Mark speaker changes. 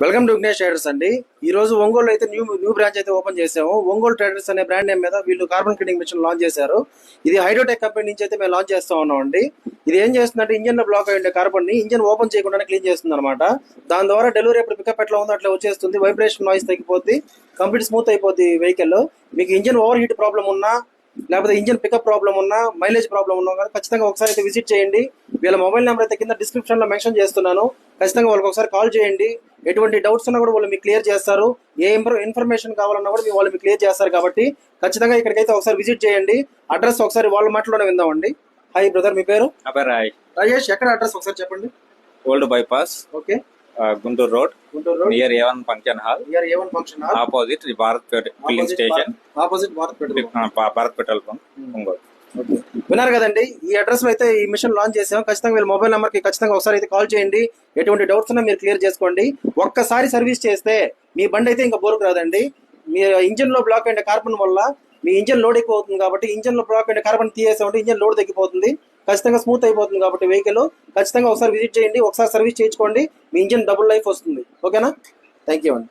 Speaker 1: Welcome to Vignesh traders అండి. ఈ రోజు ఒంగోలు అయితే న్యూ బ్రాంచ్ అయితే ఓపెన్ చేసాము. ఒంగోలు ట్రేడర్స్ అనే బ్రాండ్ నేమ్ మీద వీళ్ళు కార్బన్ క్లీనింగ్ మిషన్ లాంచ్ చేశారు. ఇది హైడ్రోటెక్ కంపెనీ నుంచి అయితే మేము లాంచ్ చేస్తా ఉన్నాం అండి. ఇది ఏం చేస్తుందంటే ఇంజన్ లో బ్లాక్ అయ్యే కార్బన్ ని ఇంజన్ ఓపెన్ చేయకుండా క్లీన్ చేస్తుంది అనమాట. దాని ద్వారా డెలివరీ ఎప్పుడు పికప్ ఎట్లా ఉందో అట్లా వచ్చేస్తుంది. వైబ్రేషన్ నాయిస్ తగ్గిపోద్ది, కంప్లీట్ స్మూత్ అయిపోద్ది వెహికల్. మీకు ఇంజన్ ఓవర్ హీట్ ప్రాబ్లం ఉన్నా, లేకపోతే ఇంజన్ పికప్ ప్రాబ్లం ఉన్నా, మైలేజ్ ప్రాబ్లం ఉన్నా కానీ ఖచ్చితంగా ఒకసారి అయితే విజిట్ చేయండి. వీళ్ళ మొబైల్ నెంబర్ అయితే కింద డిస్క్రిప్షన్ లో మెన్షన్ చేస్తున్నాను. ఖచ్చితంగా వాళ్ళకి ఒకసారి కాల్ చేయండి. ఎటువంటి డౌట్స్ ఉన్నా కూడా వాళ్ళు మీకు క్లియర్ చేస్తారు. ఏ ఇన్ఫర్మేషన్ కావాలన్నా కూడా వాళ్ళు మీకు క్లియర్ చేస్తారు. కాబట్టి ఖచ్చితంగా ఇక్కడికైతే ఒకసారి విజిట్ చేయండి. అడ్రస్ ఒకసారి వాళ్ళ మాటలోనే విందామండి. హాయ్ బ్రదర్, మీ పేరు?
Speaker 2: అభిరాయ్.
Speaker 1: రాజేష్, ఎక్కడ అడ్రస్ ఒకసారి చెప్పండి.
Speaker 2: Old bypass,
Speaker 1: okay,
Speaker 2: Guntur road, near A1 function hall, opposite Bharat filling station,
Speaker 1: opposite
Speaker 2: Bharat petrol pump, Ongole.
Speaker 1: విన్నారు కదండి, ఈ అడ్రస్ లో అయితే ఈ మిషన్ లాంచ్ చేసాం. ఖచ్చితంగా వీళ్ళ మొబైల్ నెంబర్ కి ఖచ్చితంగా ఒకసారి అయితే కాల్ చేయండి. ఎటువంటి డౌట్స్ ఉన్నా మీరు క్లియర్ చేసుకోండి. ఒక్కసారి సర్వీస్ చేస్తే మీ బండి అయితే ఇంకా బోరుకు రాదండి. మీ ఇంజన్ లో బ్లాక్ అయిన కార్బన్ వల్ల మీ ఇంజన్ లోడ్ ఎక్కువ అవుతుంది. కాబట్టి ఇంజన్ లో బ్లాక్ అయిన కార్బన్ తీసేసామంటే ఇంజన్ లోడ్ తగ్గిపోతుంది, ఖచ్చితంగా స్మూత్ అయిపోతుంది. కాబట్టి వెహికల్ ఖచ్చితంగా ఒకసారి విజిట్ చేయండి, ఒకసారి సర్వీస్ చేయించుకోండి. మీ ఇంజన్ డబుల్ లైఫ్ వస్తుంది. ఓకేనా? థ్యాంక్ యూ అండి.